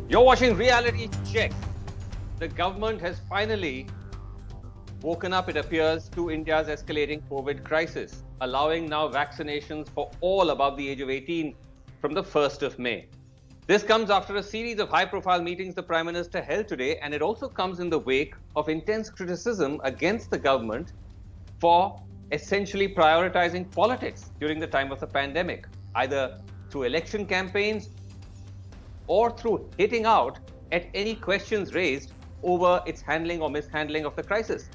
You're watching Reality Check. The government has finally woken up, it appears, to India's escalating COVID crisis, allowing now vaccinations for all above the age of 18 from the 1st of May. This comes after a series of high-profile meetings the Prime Minister held today, and it also comes in the wake of intense criticism against the government for essentially prioritizing politics during the time of the pandemic, either through election campaigns or through hitting out at any questions raised over its handling or mishandling of the crisis.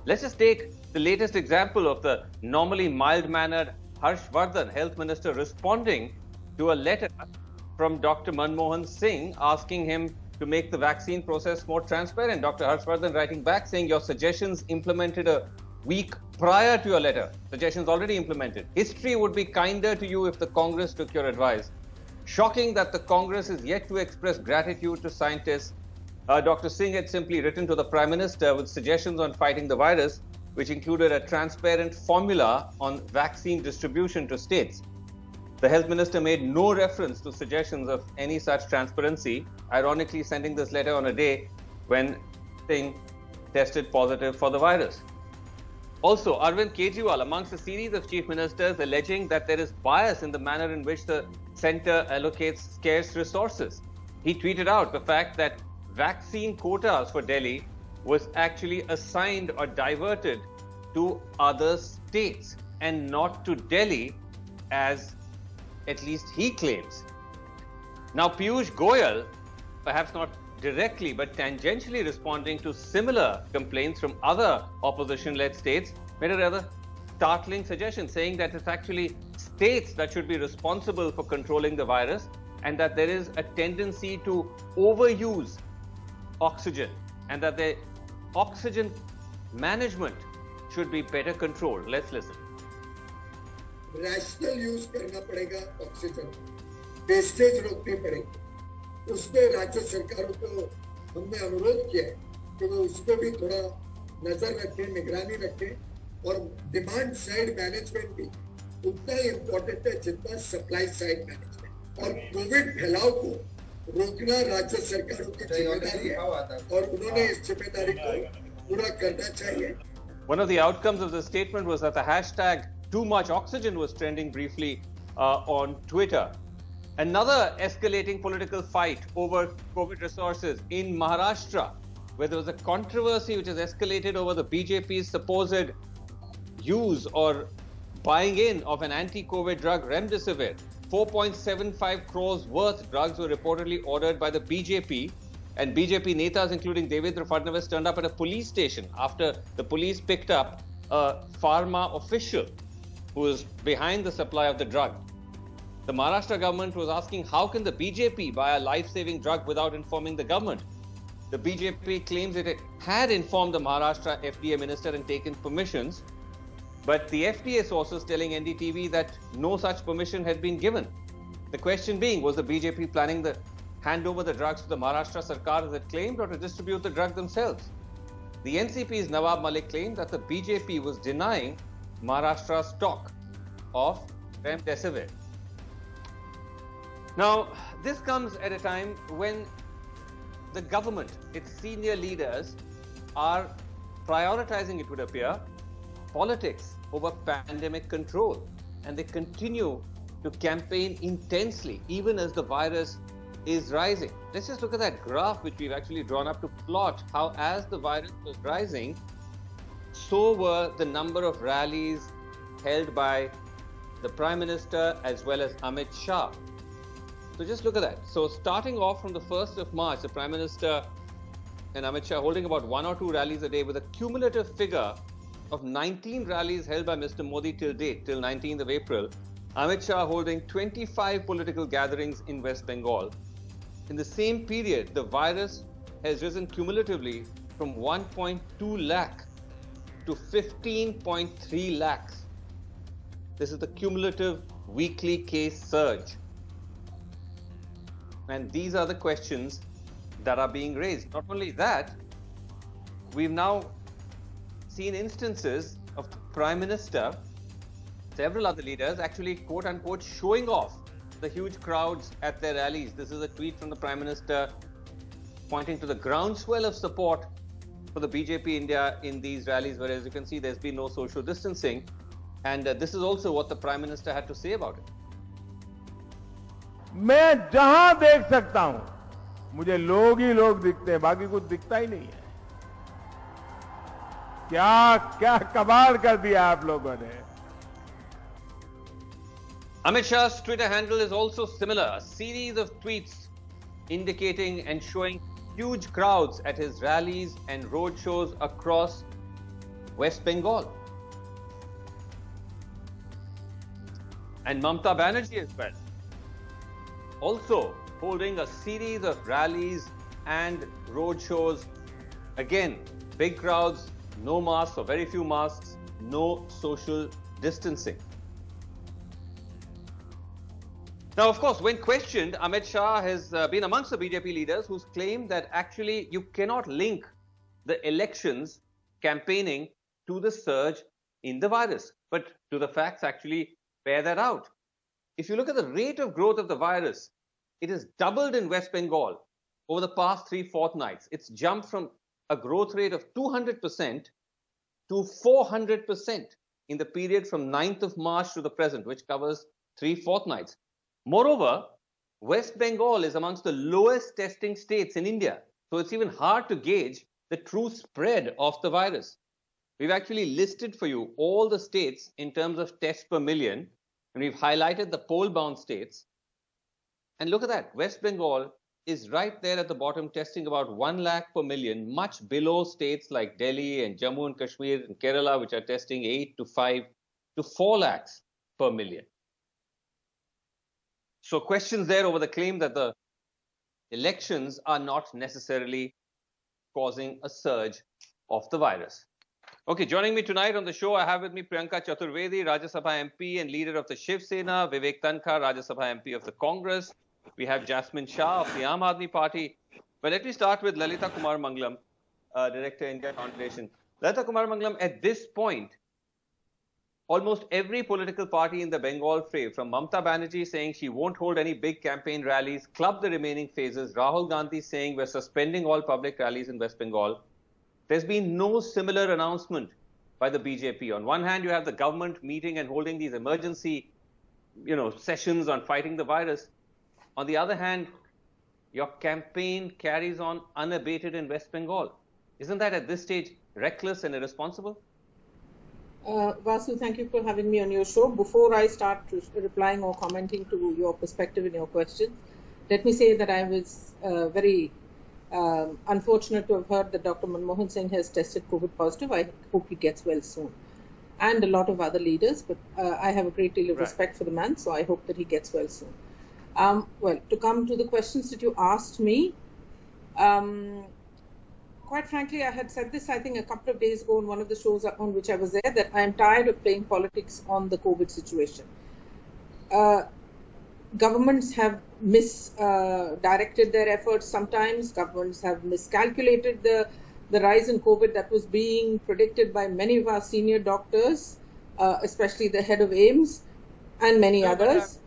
Let's just take the latest example of the normally mild-mannered Harsh Vardhan, Health Minister, responding to a letter from Dr. Manmohan Singh asking him to make the vaccine process more transparent. Dr. Harsh Vardhan writing back saying, your suggestions implemented a week prior to your letter. Suggestions already implemented. History would be kinder to you if the Congress took your advice. Shocking that the Congress is yet to express gratitude to scientists. Dr. Singh had simply written to the Prime Minister with suggestions on fighting the virus, which included a transparent formula on vaccine distribution to states. The Health Minister made no reference to suggestions of any such transparency, ironically sending this letter on a day when Singh tested positive for the virus. Also, Arvind Kejriwal, amongst a series of chief ministers, alleging that there is bias in the manner in which the centre allocates scarce resources. He tweeted out the fact that vaccine quotas for Delhi was actually assigned or diverted to other states and not to Delhi, as at least he claims. Now, Piyush Goyal, perhaps not directly but tangentially responding to similar complaints from other opposition-led states, made a rather startling suggestion, saying that it's actually states that should be responsible for controlling the virus and that there is a tendency to overuse oxygen and that the oxygen management should be better controlled. Let's listen. Rational use करना पड़ेगा oxygen, wastage रोकनी पड़ेगी। उसमें राज्य सरकारों को हमने अनुरोध किया है कि वो उस पर भी थोड़ा नजर रखें, निगरानी रखें और डिमांड साइड मैनेजमेंट भी उतना ही इम्पोर्टेंट है जितना सप्लाई साइड मैनेजमेंट। और कोविड फैलाव को रोकना राज्य सरकारों की जिम्मेदारी है और उन्होंने इस जिम्मेदारी को पूरा करना चाहिए। One of the outcomes of the statement was that the hashtag too much oxygen was trending briefly on Twitter. Another escalating political fight over COVID resources in Maharashtra, where there was a controversy which has escalated over the BJP's supposed use or buying in of an anti-COVID drug, Remdesivir. 4.75 crores worth drugs were reportedly ordered by the BJP, and BJP netas, including Devendra Fadnavis, turned up at a police station after the police picked up a pharma official who was behind the supply of the drug. The Maharashtra government was asking, how can the BJP buy a life-saving drug without informing the government? The BJP claims it had informed the Maharashtra FDA minister and taken permissions, but the FDA sources telling NDTV that no such permission had been given. The question being, was the BJP planning to hand over the drugs to the Maharashtra Sarkar as it claimed, or to distribute the drug themselves? The NCP's Nawab Malik claimed that the BJP was denying Maharashtra's stock of Remdesivir. Now, this comes at a time when the government, its senior leaders, are prioritizing, it would appear, politics over pandemic control. And they continue to campaign intensely, even as the virus is rising. Let's just look at that graph which we've actually drawn up to plot how, as the virus was rising, so were the number of rallies held by the Prime Minister as well as Amit Shah. So just look at that. So starting off from the 1st of March, the Prime Minister and Amit Shah holding about 1 or 2 rallies a day, with a cumulative figure of 19 rallies held by Mr. Modi till date, till 19th of April. Amit Shah holding 25 political gatherings in West Bengal. In the same period, the virus has risen cumulatively from 1.2 lakh to 15.3 lakhs. This is the cumulative weekly case surge. And these are the questions that are being raised. Not only that, we've now seen instances of the Prime Minister, several other leaders actually quote-unquote showing off the huge crowds at their rallies. This is a tweet from the Prime Minister pointing to the groundswell of support for the BJP India in these rallies, whereas you can see there's been no social distancing. And this is also what the Prime Minister had to say about it. मैं जहां देख सकता हूं मुझे लोग ही लोग दिखते हैं, बाकी कुछ दिखता ही नहीं है। क्या क्या कमाल कर दिया आप लोगों ने। Amit Shah's Twitter handle is also similar. A series of tweets indicating and showing huge crowds at his rallies and road shows across West Bengal. And Mamta Banerjee as well, also holding a series of rallies and road shows. Again, big crowds, no masks or very few masks, no social distancing. Now, of course, when questioned, Amit Shah has been amongst the BJP leaders who's claimed that actually you cannot link the elections campaigning to the surge in the virus. But do the facts actually bear that out? If you look at the rate of growth of the virus, it has doubled in West Bengal over the past 3 fortnights. It's jumped from a growth rate of 200% to 400% in the period from 9th of March to the present, which covers 3 fortnights. Moreover, West Bengal is amongst the lowest testing states in India. So it's even hard to gauge the true spread of the virus. We've actually listed for you all the states in terms of tests per million, and we've highlighted the poll-bound states. And look at that, West Bengal is right there at the bottom, testing about 1 lakh per million, much below states like Delhi and Jammu and Kashmir and Kerala, which are testing 8 to 5 to 4 lakhs per million. So questions there over the claim that the elections are not necessarily causing a surge of the virus. Okay, joining me tonight on the show, I have with me Priyanka Chaturvedi, Rajya Sabha MP and leader of the Shiv Sena, Vivek Tankar, Rajya Sabha MP of the Congress. We have Jasmine Shah of the Aam Aadmi Party. But let me start with Lalita Kumar Mangalam, Director, India Foundation. Lalita Kumar Mangalam, at this point, almost every political party in the Bengal fray, from Mamta Banerjee saying she won't hold any big campaign rallies, club the remaining phases, Rahul Gandhi saying we're suspending all public rallies in West Bengal. There's been no similar announcement by the BJP. On one hand, you have the government meeting and holding these emergency, sessions on fighting the virus. On the other hand, your campaign carries on unabated in West Bengal. Isn't that at this stage reckless and irresponsible? Vasu, thank you for having me on your show. Before I start replying or commenting to your perspective in your question, let me say that I was very unfortunate to have heard that Dr. Manmohan Singh has tested COVID positive. I hope he gets well soon. And a lot of other leaders, but I have a great deal of respect for the man, so I hope that he gets well soon. Well, to come to the questions that you asked me, quite frankly, I had said this, I think, a couple of days ago on one of the shows on which I was there, that I am tired of playing politics on the COVID situation. Governments have misdirected their efforts sometimes. Governments have miscalculated the rise in COVID that was being predicted by many of our senior doctors, especially the head of AIIMS and many others.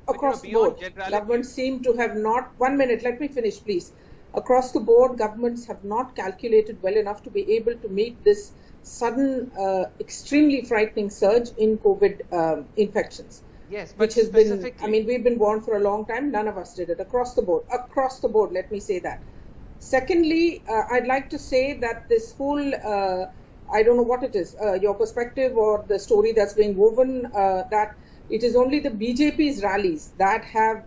Across the board, governments seem to have not... 1 minute, let me finish, please. Across the board, governments have not calculated well enough to be able to meet this sudden, extremely frightening surge in COVID infections. Yes, which has been, I mean, we've been warned for a long time. None of us did it across the board, let me say that. Secondly, I'd like to say that this whole, I don't know what it is, your perspective or the story that's being woven, that it is only the BJP's rallies that have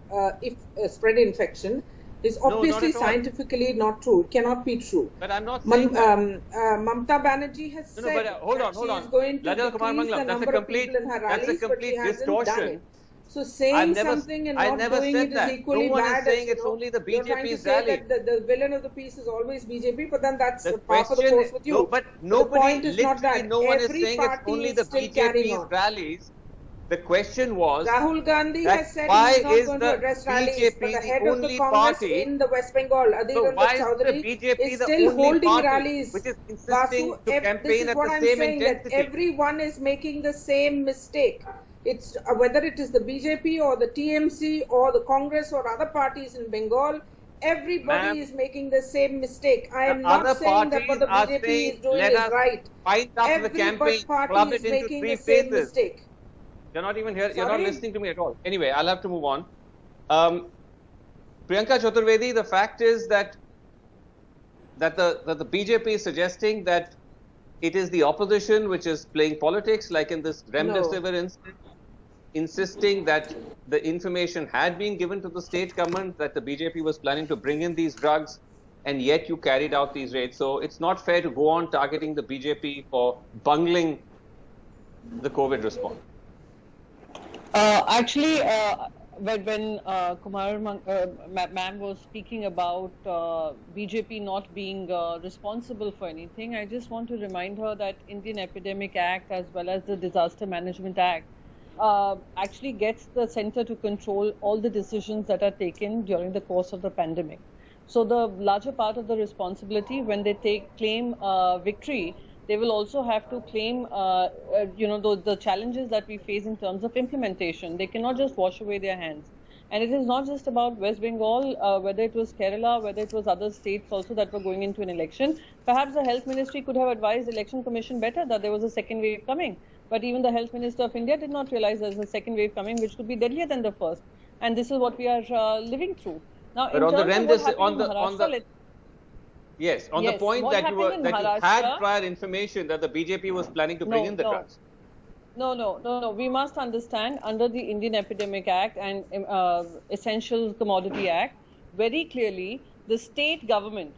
spread infection, is obviously scientifically not true. It cannot be true. But I'm not saying Mamta Banerjee has said hold on. she is going to decrease the number of people in her rallies, but she hasn't done it. So saying something and not doing it is equally bad. No one is saying it's only the BJP's rally. You're trying to say that the villain of the piece is always BJP, but then that's part of the course with you. No, but nobody, no one is saying it's only the BJP's rallies. The question was, Rahul Gandhi has said he's not going to address rallies, but the head of the Congress in the West Bengal, Adhir Chaudhary, is still holding rallies. Which is insisting to campaign at the same intensity. That everyone is making the same mistake. It's whether it is the BJP or the TMC or the Congress or other parties in Bengal, Everybody is making the same mistake. I am not saying that what the BJP is doing is right. Every party is making the same mistake. You're not even here. You're not listening to me at all. Anyway, I'll have to move on. Priyanka Chaturvedi, the fact is that the BJP is suggesting that it is the opposition which is playing politics, like in this Remdesivir incident, insisting that the information had been given to the state government, that the BJP was planning to bring in these drugs, and yet you carried out these raids. So it's not fair to go on targeting the BJP for bungling the COVID response. Actually, when Kumar ma'am was speaking about BJP not being responsible for anything, I just want to remind her that Indian Epidemic Act as well as the Disaster Management Act actually gets the center to control all the decisions that are taken during the course of the pandemic. So the larger part of the responsibility, when they claim victory, they will also have to claim, the challenges that we face in terms of implementation. They cannot just wash away their hands. And it is not just about West Bengal, whether it was Kerala, whether it was other states also that were going into an election. Perhaps the Health Ministry could have advised the Election Commission better that there was a second wave coming. But even the Health Minister of India did not realize there was a second wave coming, which could be deadlier than the first. And this is what we are living through. Now, but the point that you had prior information that the BJP was planning to bring in the drugs. No. We must understand, under the Indian Epidemic Act and Essential Commodity Act, very clearly the state government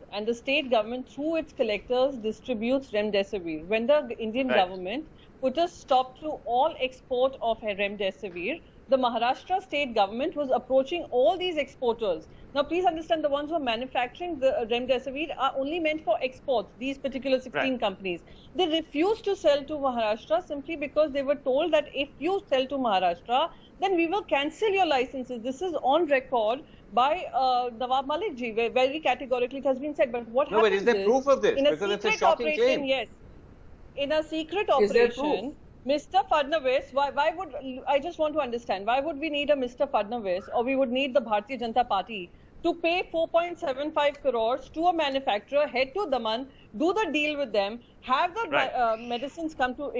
through its collectors distributes Remdesivir. When the Indian government put a stop to all export of Remdesivir, the Maharashtra state government was approaching all these exporters. Now, please understand, the ones who are manufacturing the Remdesivir are only meant for exports, these particular 16 companies. They refused to sell to Maharashtra simply because they were told that if you sell to Maharashtra, then we will cancel your licenses. This is on record by Nawab Malik ji, where very categorically it has been said. But what happens is there proof of this? In a because secret it's a shocking operation, claim. yes. In a secret operation, Mr. Fadnavis, why would, I just want to understand, why would we need a Mr. Fadnavis, or we would need the Bharatiya Janata Party to pay 4.75 crores to a manufacturer, head to Daman, do the deal with them, have the medicines come to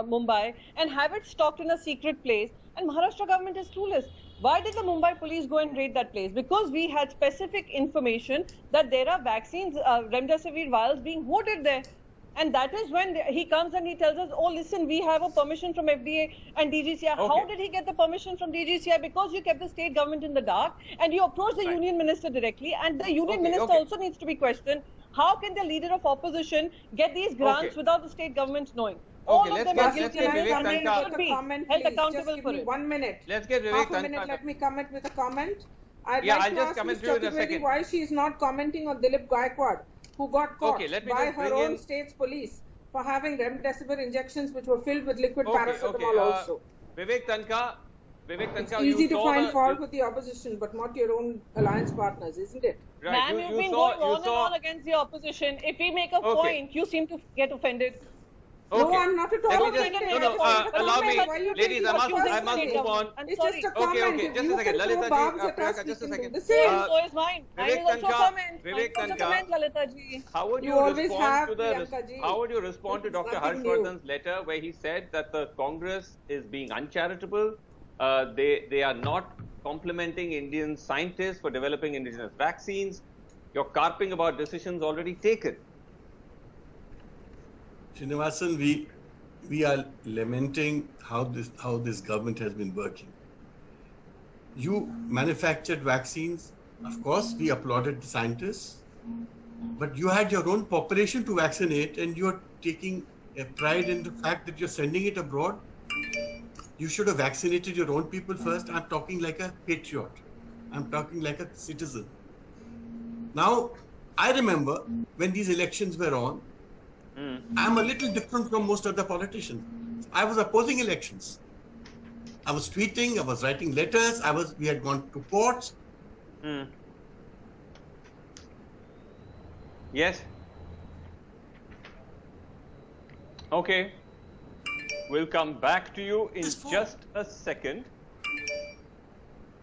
Mumbai and have it stocked in a secret place, and Maharashtra government is clueless. Why did the Mumbai police go and raid that place? Because we had specific information that there are vaccines, Remdesivir vials being hoarded there. And that is when he comes and he tells us, oh, listen, we have a permission from FDA and DGCI. Okay. How did he get the permission from DGCI? Because you kept the state government in the dark and you approached the union minister directly. And the union minister also needs to be questioned. How can the leader of opposition get these grants without the state government knowing? All of them are guilty and should be held accountable for it. 1 minute. Let's get Vivek Half a minute, let me comment with a comment. I'd like to ask Ms. Chaturvedi why she is not commenting on Dilip Gaikwad, who got caught by her own state's police for having Remdesivir injections which were filled with liquid paracetamol also. Vivek Tanka, it's easy to find fault with the opposition, but not your own alliance partners, isn't it? Right. Ma'am, you've been going on and on against the opposition. If we make a point, you seem to get offended. No, I'm not at all. Allow me, ladies, I must move on. It's just a comment. Just a second. Lalita ji, just a second. So is mine. Mine is also comment. Vivek Tanka, Lalita ji. How would you respond to Dr. Harshvardhan's letter where he said that the Congress is being uncharitable? They are not complimenting Indian scientists for developing indigenous vaccines. You're carping about decisions already taken. Srinivasan, we are lamenting how this government has been working. You manufactured vaccines. Of course, we applauded the scientists, but you had your own population to vaccinate, and you are taking a pride in the fact that you're sending it abroad. You should have vaccinated your own people first. I'm talking like a patriot. I'm talking like a citizen. Now, I remember when these elections were on, I'm a little different from most other politicians. I was opposing elections. I was tweeting, I was writing letters, we had gone to courts. Yes. Okay. We'll come back to you in just a second,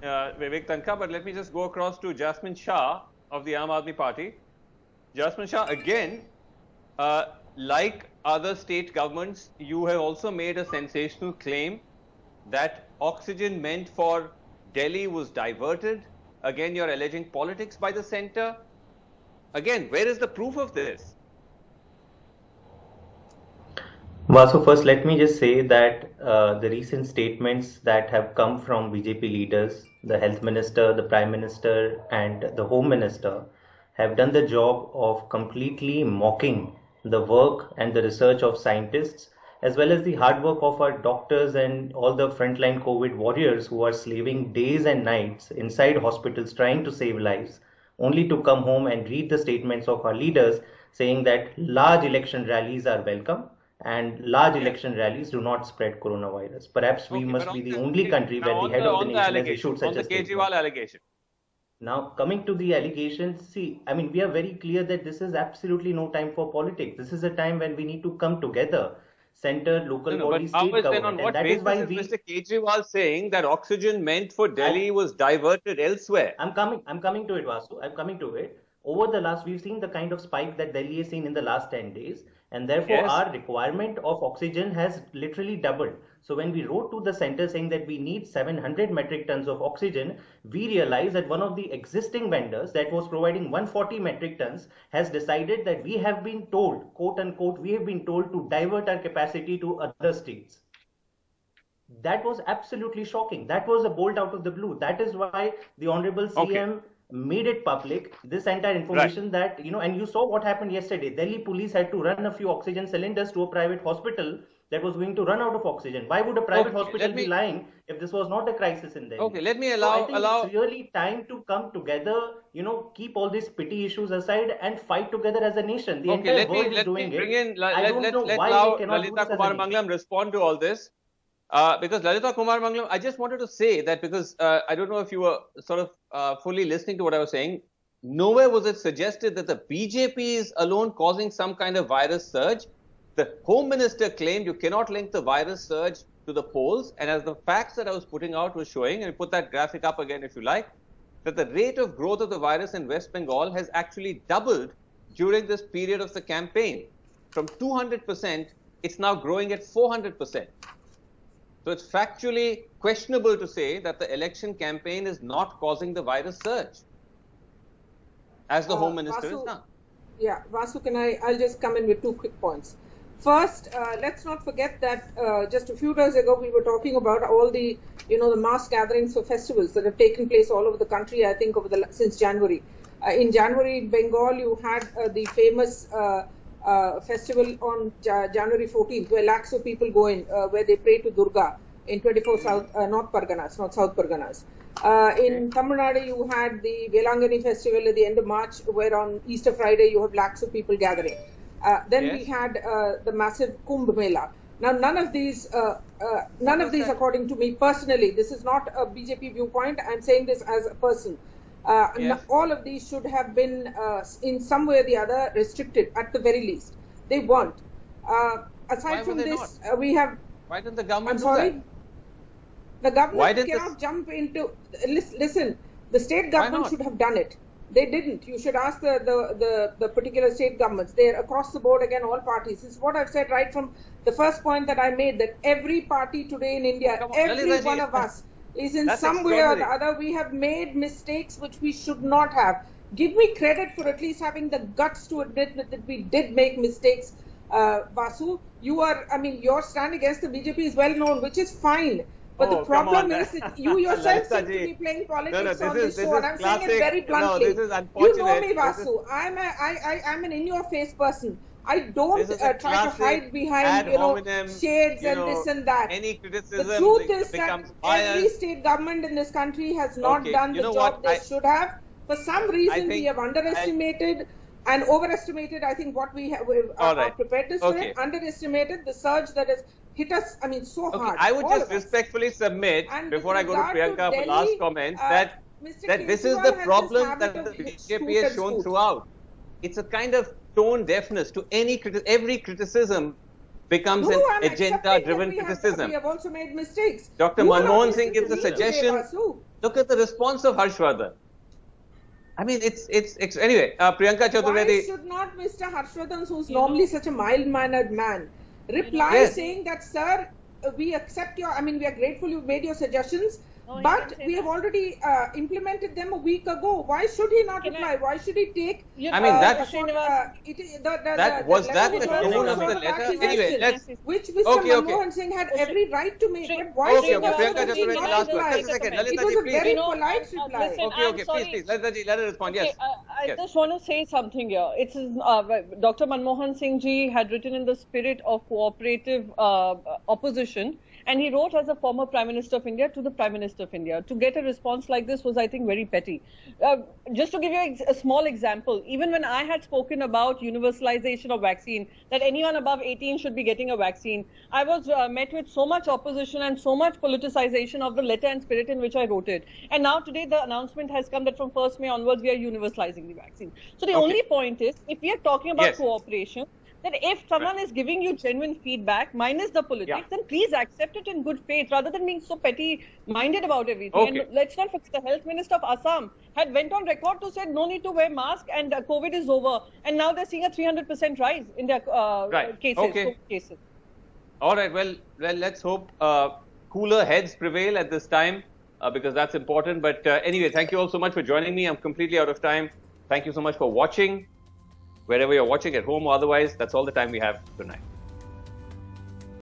Vivek Tanka, but let me just go across to Jasmine Shah. of the Aam Aadmi Party. Jasmine Shah, again, like other state governments, you have also made a sensational claim that oxygen meant for Delhi was diverted. Again, you're alleging politics by the centre. Again, where is the proof of this? Vasu, first let me just say that the recent statements that have come from BJP leaders, the health minister, the prime minister and the home minister have done the job of completely mocking the work and the research of scientists, as well as the hard work of our doctors and all the frontline COVID warriors who are slaving days and nights inside hospitals trying to save lives, only to come home and read the statements of our leaders saying that large election rallies are welcome and large election rallies do not spread coronavirus. Perhaps we must be the only country where the head of the nation has issued such a statement. Kejriwal allegation. Now, coming to the allegations, see, I mean, we are very clear that this is absolutely no time for politics. This is a time when we need to come together, center, local body, state government. And that is why Mr. Kejriwal saying that oxygen meant for Delhi was diverted elsewhere. I'm coming to it, Vasu. I'm coming to it. Over the last, we've seen the kind of spike that Delhi has seen in the last 10 days. And therefore, our requirement of oxygen has literally doubled. So when we wrote to the center saying that we need 700 metric tons of oxygen, we realized that one of the existing vendors that was providing 140 metric tons has decided that we have been told, quote unquote, we have been told to divert our capacity to other states. That was absolutely shocking. That was a bolt out of the blue. That is why the Honorable CM made it public, this entire information that, you know, and you saw what happened yesterday. Delhi police had to run a few oxygen cylinders to a private hospital that was going to run out of oxygen. Why would a private hospital be lying if this was not a crisis in Delhi? Okay, let me allow. It's really time to come together, you know, keep all these petty issues aside and fight together as a nation. The entire world is doing it. I don't know why we cannot do this as a nation. Mangalam respond to all this. Because Lalita Kumar Mangalam, I just wanted to say that because I don't know if you were sort of fully listening to what I was saying. Nowhere was it suggested that the BJP is alone causing some kind of virus surge. The Home Minister claimed you cannot link the virus surge to the polls. And as the facts that I was putting out was showing, and put that graphic up again if you like, that the rate of growth of the virus in West Bengal has actually doubled during this period of the campaign. From 200%, it's now growing at 400%. So it's factually questionable to say that the election campaign is not causing the virus surge, as the Home Minister has done. Yeah, Vasu, I'll just come in with 2 quick points. First, let's not forget that just a few days ago, we were talking about all the, the mass gatherings for festivals that have taken place all over the country, I think, since January. In January, in Bengal, you had the famous festival on January 14th, where lakhs of people go in, where they pray to Durga in 24 North Parganas, not South Parganas. In Tamil Nadu, you had the Velangani festival at the end of March, where on Easter Friday, you have lakhs of people gathering. Then we had the massive Kumbh Mela. Now, none of these, according to me personally, this is not a BJP viewpoint. I'm saying this as a person. All of these should have been, in some way or the other, restricted at the very least. They weren't. Aside from this, we have. Why didn't the government I'm sorry? do that? The government cannot jump into. Listen, the state government should have done it. They didn't. You should ask the particular state governments. They're across the board, again, all parties. This is what I've said right from the first point that I made, that every party today in India, every one of us, is in some way or the other, we have made mistakes which we should not have. Give me credit for at least having the guts to admit that we did make mistakes. Vasu, your stand against the BJP is well known, which is fine. But the problem is that you yourself seem to be playing politics on this show. And I'm saying it very bluntly. No, this is unfortunate. You know me, Vasu. I'm an in-your-face person. I don't try to hide behind, shades and this and that. Any criticism, the truth is that every state government in this country has not done the job they should have. For some reason, we have underestimated and overestimated, I think, what we have our preparedness for it. Underestimated the surge that has hit us, so hard. I would just respectfully submit, before I go to Priyanka for last comments, that this is the problem that the BJP has shown throughout. It's a kind of tone deafness to every criticism becomes an agenda-driven criticism. We have also made mistakes. Dr. Manmohan Singh gives a suggestion. Look at the response of Harshvardhan. I mean, it's anyway. Priyanka Chaturvedi. Why should not Mr. Harshvardhan, who's normally such a mild-mannered man, reply saying that, sir, we accept your, I mean, we are grateful you made your suggestions, but we have already implemented them a week ago. Why should he not reply? Why should he take? I mean, was that the tone of the letter? Anyway, let's. Which Mr. Manmohan Singh had every right to make. But why should Priyanka Chaturvedi, last one. Just a second. It was a very polite reply. Okay, please. Let her respond. Yes. I just want to say something here. It's Dr. Manmohan Singh ji had written in the spirit of cooperative opposition. And he wrote as a former Prime Minister of India to the Prime Minister of India. To get a response like this was, I think, very petty. Just to give you a small example, even when I had spoken about universalization of vaccine, that anyone above 18 should be getting a vaccine, I was met with so much opposition and so much politicization of the letter and spirit in which I wrote it. And now today the announcement has come that from 1st May onwards, we are universalizing the vaccine. So the only point is, if we are talking about cooperation, that if someone is giving you genuine feedback, minus the politics, then please accept it in good faith rather than being so petty-minded about everything. And let's not forget, the Health Minister of Assam had went on record to say no need to wear mask and COVID is over. And now they're seeing a 300% rise in their cases. All right. Well, let's hope cooler heads prevail at this time because that's important. But anyway, thank you all so much for joining me. I'm completely out of time. Thank you so much for watching. Wherever you're watching, at home or otherwise, that's all the time we have tonight.